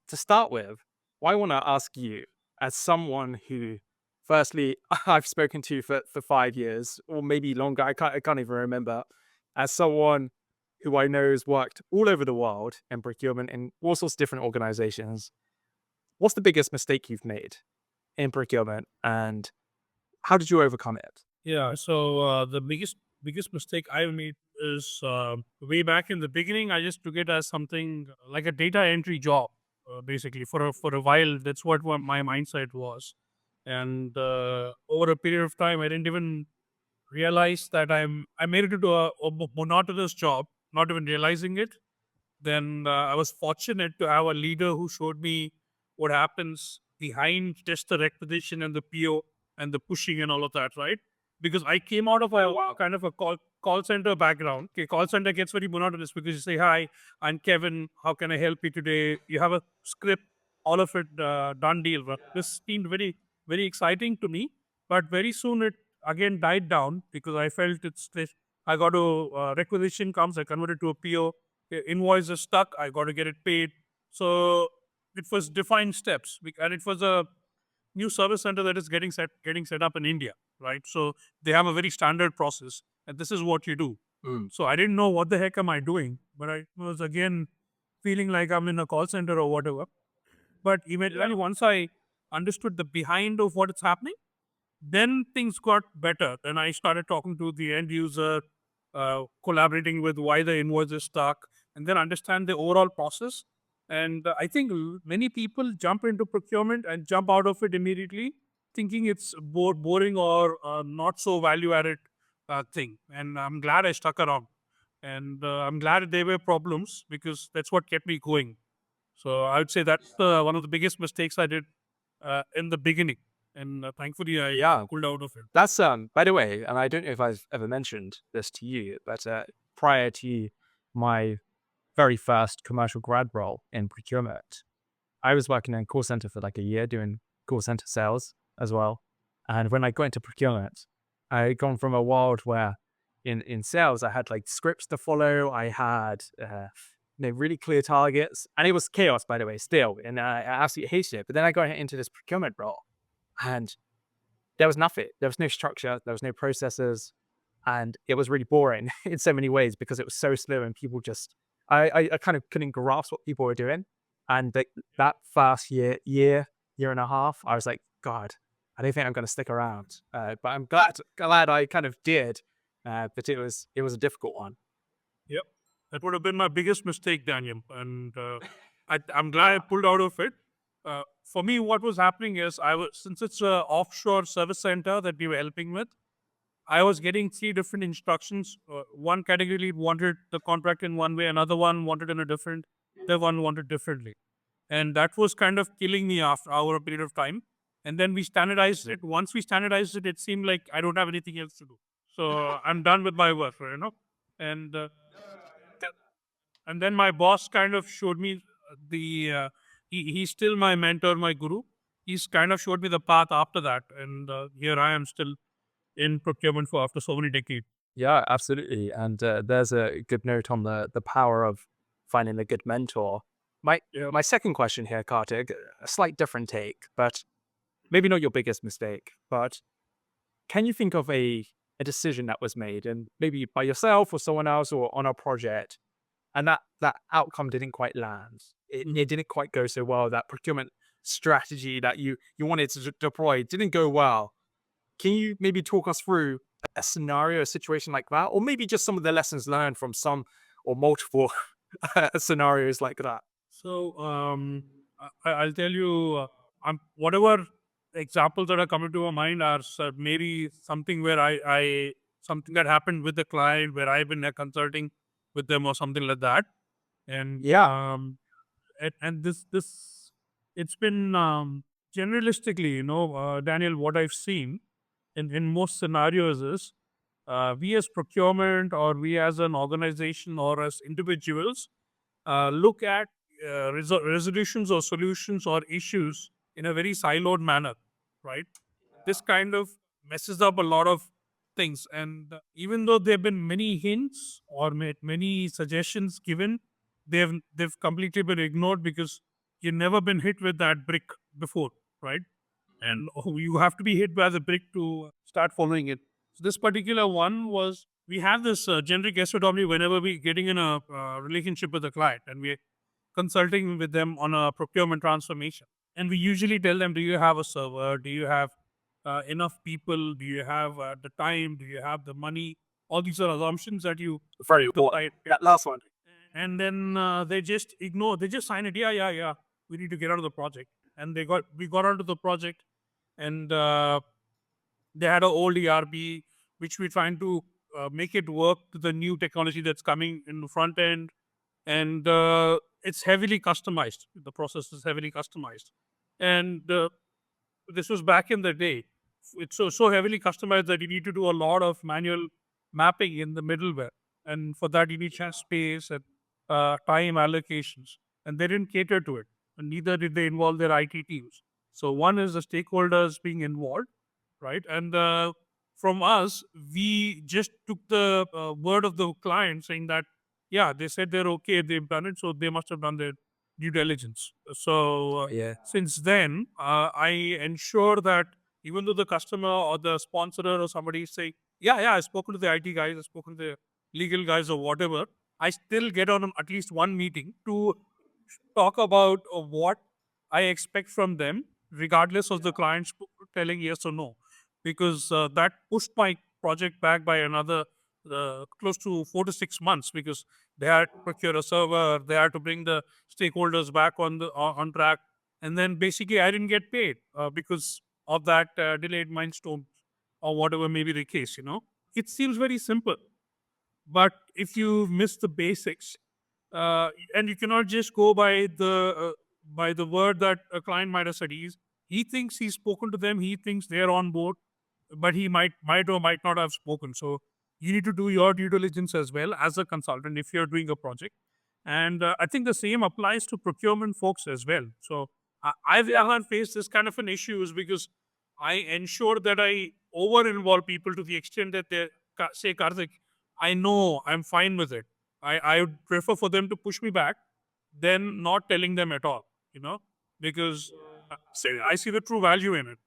to start with, what I want to ask you, as someone who, firstly, I've spoken to for 5 years or maybe longer, I can't even remember, as someone who I know has worked all over the world in procurement in all sorts of different organizations, what's the biggest mistake you've made in procurement and how did you overcome it? Yeah. So the biggest mistake I made is way back in the beginning. I just took it as something like a data entry job, basically for a while. That's what my mindset was, and over a period of time, I didn't even realize that I made it into a monotonous job, not even realizing it. Then I was fortunate to have a leader who showed me what happens behind just the requisition and the PO and the pushing and all of that, right? Because I came out of a kind of a call center background. Okay, call center gets very monotonous because you say, "Hi, I'm Kevin. How can I help you today?" You have a script, all of it done deal. Right? This seemed very exciting to me, but very soon it again died down because I felt it's. I got to requisition comes, I convert it to a PO, invoice is stuck, I got to get it paid. So it was defined steps, and it was a new service center that is getting set up in India, right? So they have a very standard process, and this is what you do. Mm. So I didn't know what the heck am I doing, but I was again feeling like I'm in a call center or whatever. But eventually, once I understood the behind of what is happening, then things got better. Then I started talking to the end user, collaborating with why the invoice is stuck, and then understand the overall process. And I think many people jump into procurement and jump out of it immediately, thinking it's boring or not so value added thing. And I'm glad I stuck around. And I'm glad there were problems because that's what kept me going. So I would say that's one of the biggest mistakes I did in the beginning, and thankfully I Yeah. pulled out of it. That's by the way, and I don't know if I've ever mentioned this to you, but prior to my very first commercial grad role in procurement, I was working in a call center for like a year doing call center sales as well. And when I got into procurement, I had gone from a world where in sales I had like scripts to follow, I had really clear targets, and it was chaos by the way still, and I absolutely hated it. But then I got into this procurement role, and there was nothing. There was no structure. There was no processes, and it was really boring in so many ways because it was so slow and people just. I kind of couldn't grasp what people were doing, and that first year and a half, I was like, God, I don't think I'm going to stick around. But I'm glad I kind of did. But it was a difficult one. Yep, that would have been my biggest mistake, Daniel, and I'm glad I pulled out of it. For me, what was happening is I was since it's a offshore service center that we were helping with. I was getting three different instructions. One category wanted the contract in one way, another one wanted in a different, the one wanted differently. And that was kind of killing me after over a period of time. And then we standardized it. Once we standardized it, it seemed like I don't have anything else to do. So I'm done with my work. And and then my boss kind of showed me the he's still my mentor, my guru. He's kind of showed me the path after that, and here I am still in procurement for after so many decades. Yeah, absolutely. And there's a good note on the power of finding a good mentor. My Yeah. my second question here, Kartik, a slight different take, but maybe not your biggest mistake, but can you think of a decision that was made and maybe by yourself or someone else or on a project and that outcome didn't quite land. It Mhm. didn't quite go so well. That procurement strategy that you wanted to deploy didn't go well. Can you maybe talk us through a scenario, a situation like that, or maybe just some of the lessons learned from some or multiple scenarios like that? So I'll tell you, whatever examples that are coming to my mind are maybe something where I something that happened with the client where I've been consulting with them or something like that, and Yeah. this it's been generalistically, Daniel, what I've seen in most scenarios is we as procurement or we as an organization or as individuals look at resolutions or solutions or issues in a very siloed manner, right? This kind of messes up a lot of things. And even though there have been many hints or many suggestions given, they've completely been ignored because you've never been hit with that brick before, right? And you have to be hit by the brick to start following it. So this particular one was, we have this generic SOW whenever we getting in a relationship with a client and we're consulting with them on a procurement transformation. And we usually tell them, do you have a server? Do you have enough people? Do you have the time? Do you have the money? All these are assumptions that you Very the important. client. Yeah, last one. And then they just ignore, they just sign it. Yeah, yeah, yeah. We need to get out of the project. And we got onto the project, and they had an old ERP, which we're trying to make it work to the new technology that's coming in the front end. And it's heavily customized. The process is heavily customized. And this was back in the day. It's so heavily customized that you need to do a lot of manual mapping in the middleware, and for that you need to have space and time allocations. And they didn't cater to it, and neither did they involve their IT teams. So one is the stakeholders being involved, right? And from us, we just took the word of the client saying that, yeah, they said they're okay, they've done it, so they must have done their due diligence. So Yeah. since then, I ensure that even though the customer or the sponsor or somebody say, yeah, yeah, I've spoken to the IT guys, I've spoken to the legal guys or whatever, I still get on at least one meeting to talk about what I expect from them, regardless of the client's telling yes or no, because that pushed my project back by another close to 4 to 6 months, because they had to procure a server, they had to bring the stakeholders back on track, and then basically I didn't get paid because of that delayed milestone or whatever may be the case. It seems very simple, but if you miss the basics, and you cannot just go by the word that a client might have said. He thinks he's spoken to them. He thinks they're on board, but he might or might not have spoken. So you need to do your due diligence as well as a consultant if you're doing a project. And I think the same applies to procurement folks as well. So I've faced this kind of an issue is because I ensure that I over involve people to the extent that they say, Karthik, I know I'm fine with it. I would prefer for them to push me back than not telling them at all, because I see the true value in it.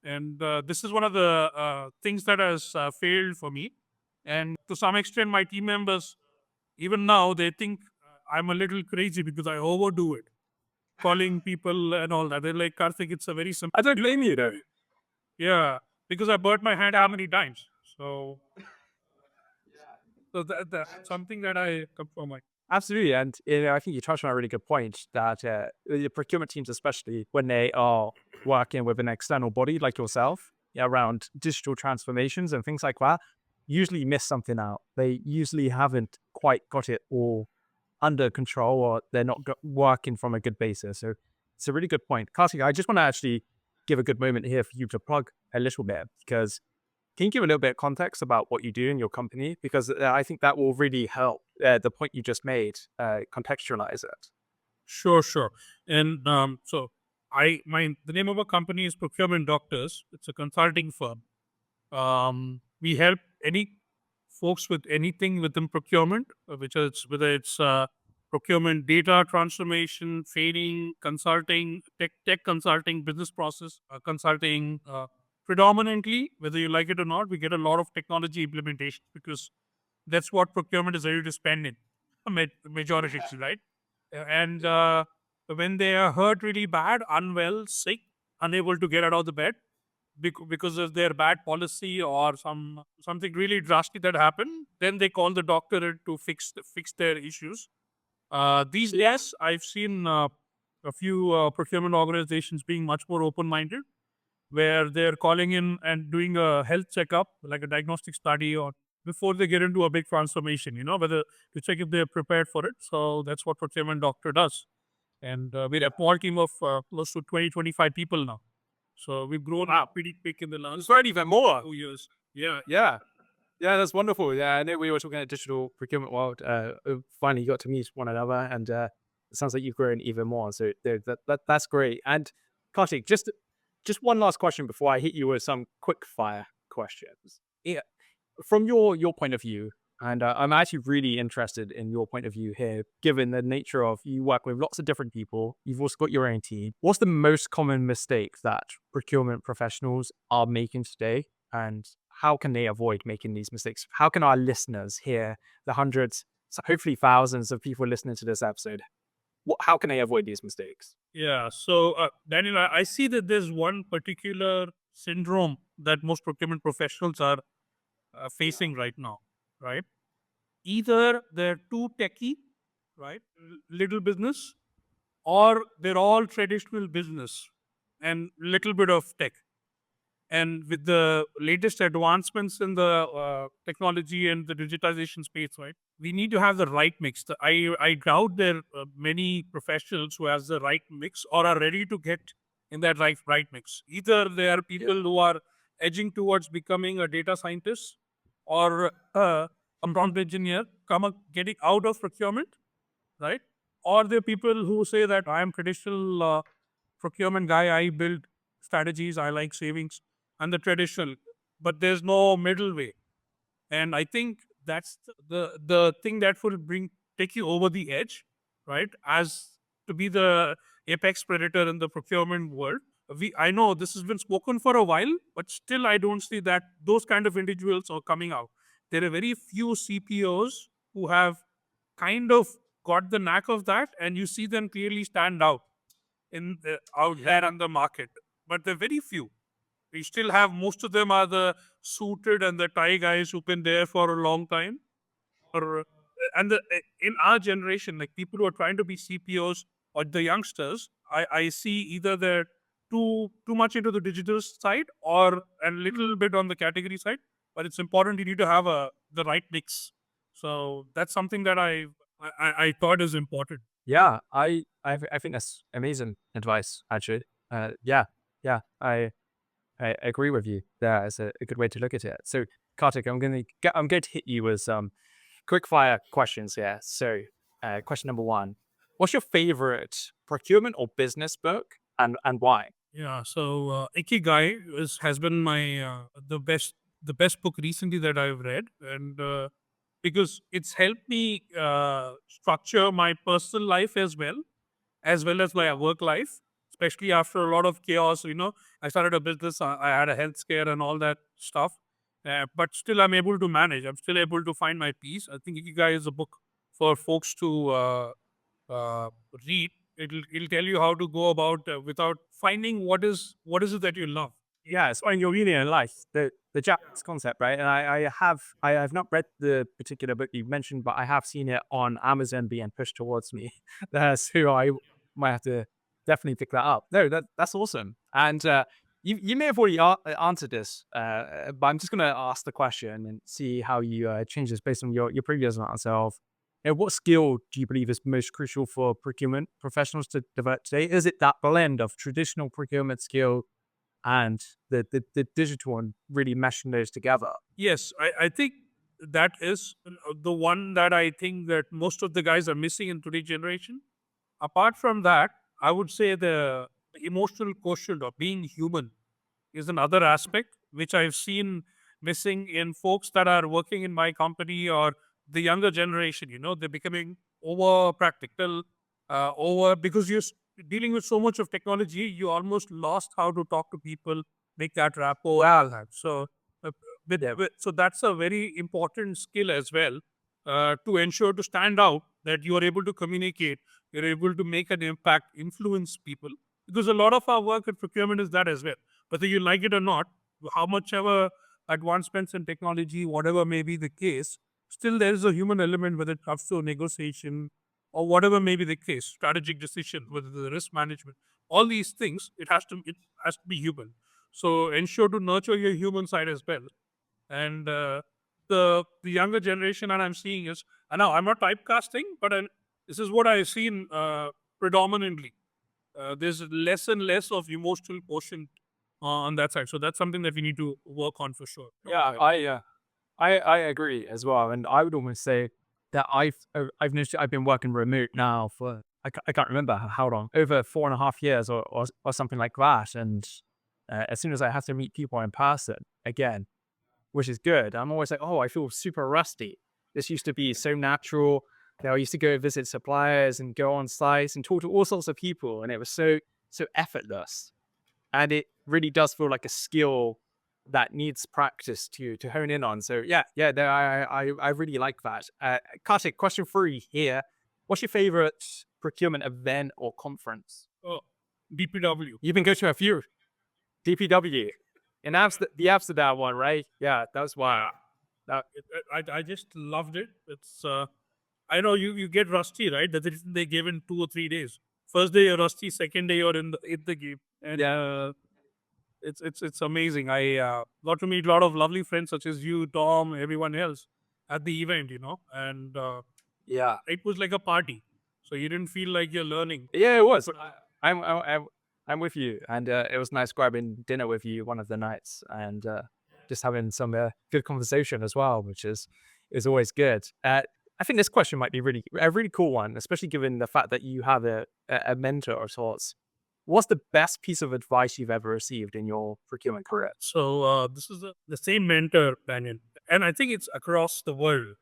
And this is one of the things that has failed for me. And to some extent, my team members, even now, they think I'm a little crazy because I overdo it, calling people and all that. They're like, Karthik, it's a very simple. I don't blame you though. Yeah, because I burnt my hand how many times. So that's something that I come from. Absolutely. And I think you touched on a really good point that the procurement teams, especially when they are working with an external body like yourself, around digital transformations and things like that, usually miss something out. They usually haven't quite got it all under control, or they're not working from a good basis. So it's a really good point. Karthik, I just want to actually give a good moment here for you to plug a little bit, because can you give a little bit of context about what you do in your company? Because I think that will really help the point you just made, contextualize it. Sure, sure. And so the name of our company is Procurement Doctors. It's a consulting firm. We help any folks with anything within procurement, whether it's procurement data transformation, training, consulting, tech consulting, business process consulting. Predominantly, whether you like it or not, we get a lot of technology implementation because that's what procurement is ready to spend in majority, right? And when they are hurt really bad, unwell, sick, unable to get out of the bed because of their bad policy or something really drastic that happened, then they call the doctor in to fix their issues. These days, I've seen a few procurement organizations being much more open minded, where they're calling in and doing a health checkup, like a diagnostic study, or before they get into a big transformation, whether to check if they're prepared for it. So that's what Procurement Doctor does. And we're a small team of close to 20, 25 people now. So we've grown pretty quick in the last It's not even more. 2 years. Yeah. Yeah. Yeah, that's wonderful. Yeah, I know we were talking about digital procurement world. Finally got to meet one another, and it sounds like you've grown even more. So that's great. And Karthik, just one last question before I hit you with some quick fire questions. Yeah, from your point of view, And I'm actually really interested in your point of view here, given the nature of you work with lots of different people. You've also got your own team. What's the most common mistake that procurement professionals are making today? And how can they avoid making these mistakes? How can our listeners here, the hundreds, hopefully thousands of people listening to this episode, how can they avoid these mistakes? Yeah. So, Daniel, I see that there's one particular syndrome that most procurement professionals are facing right now, right? Either they're too techy, right? Little business, or they're all traditional business and little bit of tech. And with the latest advancements in the technology and the digitization space, right, we need to have the right mix. I doubt there are many professionals who has the right mix or are ready to get in that right mix. Either they are people who are edging towards becoming a data scientist or a prompt engineer, getting out of procurement, right? Or there are people who say that I am traditional procurement guy. I build strategies. I like savings and the traditional, but there's no middle way. And I think that's the thing that will take you over the edge, right? As to be the apex predator in the procurement world. I know this has been spoken for a while, but still I don't see that those kind of individuals are coming out. There are very few CPOs who have kind of got the knack of that, and you see them clearly stand out out there on the market. But they're very few. We still have most of them are the suited and the tie guys who've been there for a long time. Or and in our generation, like people who are trying to be CPOs or the youngsters, I see either they're too much into the digital side or a little bit on the category side. But it's important you need to have the right mix. So that's something that I thought is important. Yeah, I think that's amazing advice, actually. Yeah, yeah, I agree with you. There is a good way to look at it. So, Kartik, I'm going to hit you with some quick fire questions here. So, question number one: what's your favorite procurement or business book, and why? Yeah, so Ikigai has been my the best book recently that I've read, and because it's helped me structure my personal life as well as my work life, especially after a lot of chaos. I started a business, I had a health scare and all that stuff, but still I'm able to manage. I'm still able to find my peace. I think Ikigai is a book for folks to uh, read. It'll tell you how to go about without finding what is it that you love. Yeah, it's on your meaning in life, the Japanese concept, right? And I have not read the particular book you mentioned, but I have seen it on Amazon being pushed towards me. So I might have to definitely pick that up. No, that's awesome. And you may have already answered this, but I'm just going to ask the question and see how you change this based on your previous answer of, what skill do you believe is most crucial for procurement professionals to develop today? Is it that blend of traditional procurement skill and the digital one, really meshing those together? Yes, I think that is the one that I think that most of the guys are missing in today's generation. Apart from that, I would say the emotional quotient of being human is another aspect which I've seen missing in folks that are working in my company or the younger generation. They're becoming over practical, over because dealing with so much of technology, you almost lost how to talk to people, make that rapport. Wow. So, uh, Yeah. so that's a very important skill as well to ensure to stand out that you are able to communicate, you're able to make an impact, influence people. Because a lot of our work in procurement is that as well, whether you like it or not, how much ever advancements in technology, whatever may be the case, still there is a human element whether it comes to negotiation or whatever may be the case, strategic decision, whether the risk management, all these things, it has to be human. So ensure to nurture your human side as well. And the younger generation that I'm seeing is, and now I'm not typecasting, but this is what I've seen predominantly. There's less and less of emotional quotient on that side. So that's something that we need to work on for sure. Yeah, I agree as well, and I would almost say that I've noticed I've been working remote now for I can't remember how long, over 4.5 years or something like that. And as soon as I have to meet people in person again, which is good, I'm always like, oh, I feel super rusty. This used to be so natural. You know, I used to go visit suppliers and go on sites and talk to all sorts of people, and it was so effortless. And it really does feel like a skill that needs practice to hone in on. So yeah, yeah, no, I really like that. Kartik, question 3 here. What's your favorite procurement event or conference? Oh, DPW. You've been going to a few. DPW in the Amsterdam one, right? Yeah, that was wild. Yeah. That, I just loved it. It's I know you get rusty, right? That is they give in 2 or 3 days. First day you're rusty, second day you're in the game, and it's amazing. I got to meet a lot of lovely friends such as you, Tom, everyone else at the event, and yeah, it was like a party. So you didn't feel like you're learning. yeah, it was. I'm with you, and it was nice grabbing dinner with you one of the nights, and just having some good conversation as well, which is always good. I think this question might be a really cool one, especially given the fact that you have a mentor of sorts. What's the best piece of advice you've ever received in your procurement career? So this is the same mentor, Banyan, and I think it's across the world.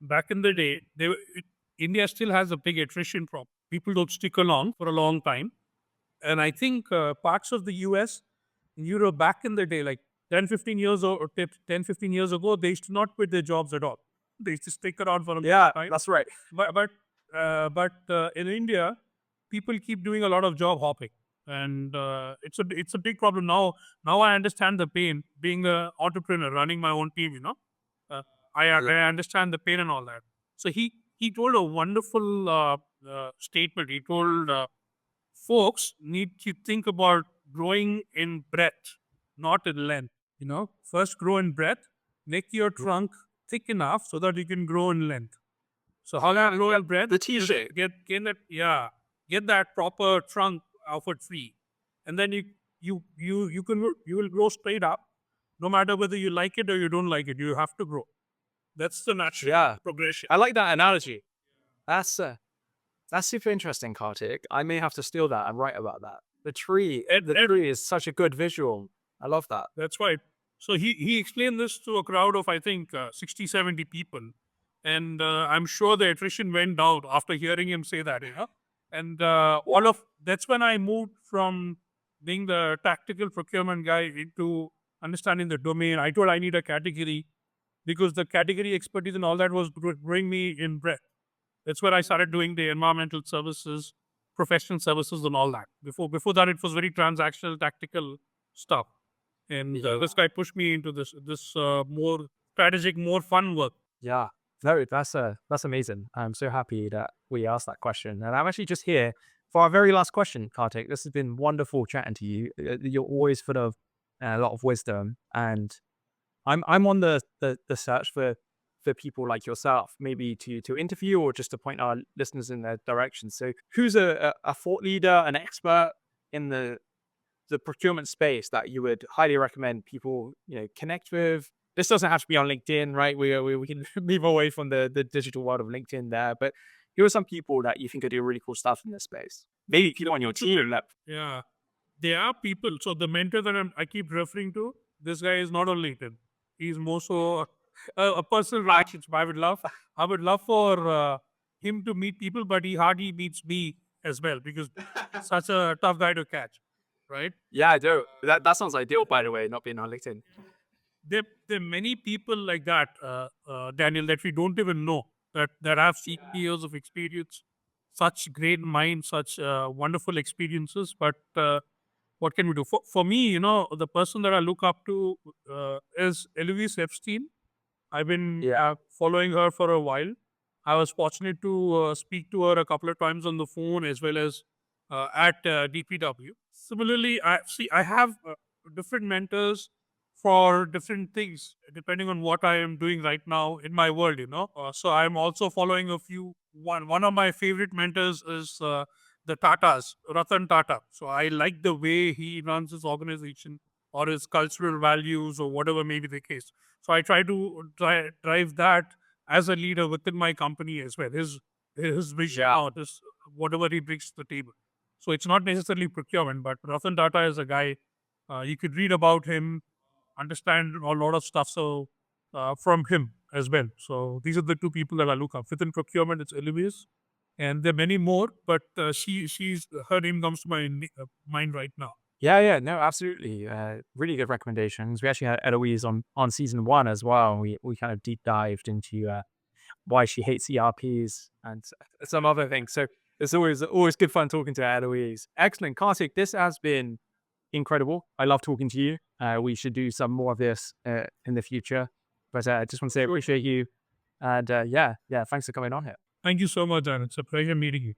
Back in the day, India still has a big attrition problem. People don't stick along for a long time. And I think parts of the US, Europe, back in the day, like 10, 15 years or 10, 15 years ago, they used to not quit their jobs at all. They used to stick around for a long Yeah, time. that's right. But in India, people keep doing a lot of job hopping, and it's a big problem now. Now I understand the pain being an entrepreneur, running my own team. Uh, I understand the pain and all that. So he told a wonderful statement. He told folks need to think about growing in breadth, not in length. First grow in breadth, make your trunk thick enough so that you can grow in length. So how can I grow in breadth? The Just T-shape. get that proper trunk offered free, and then you will grow straight up, no matter whether you like it or you don't like it. You have to grow. That's the natural Yeah, progression. I like that analogy. That's that's super interesting, Kartik. I may have to steal that and write about that. The And tree is such a good visual. I love that. that's right. So he explained this to a crowd of, I think, 60, 70 people. And I'm sure the attrition went down after hearing him say that. And that's when I moved from being the tactical procurement guy into understanding the domain. I told I need a category because the category expertise and all that was growing me in breadth. That's where I started doing the environmental services, professional services, and all that. Before that, it was very transactional, tactical stuff. And this guy pushed me into this more strategic, more fun work. Yeah. No, that's amazing. I'm so happy that we asked that question. And I'm actually just here for our very last question, Kartik. This has been wonderful chatting to you. You're always full of a lot of wisdom, and I'm on the search for people like yourself, maybe to interview or just to point our listeners in their direction. So, who's a thought leader, an expert in the procurement space that you would highly recommend people connect with? This doesn't have to be on LinkedIn, right? We can move away from the digital world of LinkedIn there, but who are some people that you think could do really cool stuff in this space? Maybe people on your team that Yeah, there are people. So the mentor that I keep referring to, this guy is not on LinkedIn. He's more so a personal relationship. I would love for him to meet people, but he hardly meets me as well because such a tough guy to catch, right? yeah, I do. That sounds ideal, by the way, not being on LinkedIn. There are many people like that, Daniel, that we don't even know that have years of experience, such great minds, such wonderful experiences. But what can we do? For me, the person that I look up to is Eloise Epstein. I've been Yeah, following her for a while. I was fortunate to speak to her a couple of times on the phone as well as at DPW. Similarly, I have different mentors for different things depending on what I am doing right now in my world. So I'm also following a few. One of my favorite mentors is the Tatas, Ratan Tata. So I like the way he runs his organization or his cultural values or whatever may be the case. So I try to drive that as a leader within my company as well. His vision, yeah, or this whatever he brings to the table. So it's not necessarily procurement, but Ratan Tata is a guy you could read about him, understand a lot of stuff. So from him, as well. So these are the two people that I look up. Within procurement, it's Eloise, and there are many more, but she's her name comes to my mind right now. Yeah, yeah, no, absolutely. Really good recommendations. We actually had Eloise on season one as well. And we kind of deep dived into why she hates ERPs and some other things. So it's always good fun talking to Eloise. Excellent, Karthik. This has been incredible. I love talking to you. We should do some more of this in the future. But I just want to say I appreciate you. And yeah, thanks for coming on here. Thank you so much, Dan. It's a pleasure meeting you.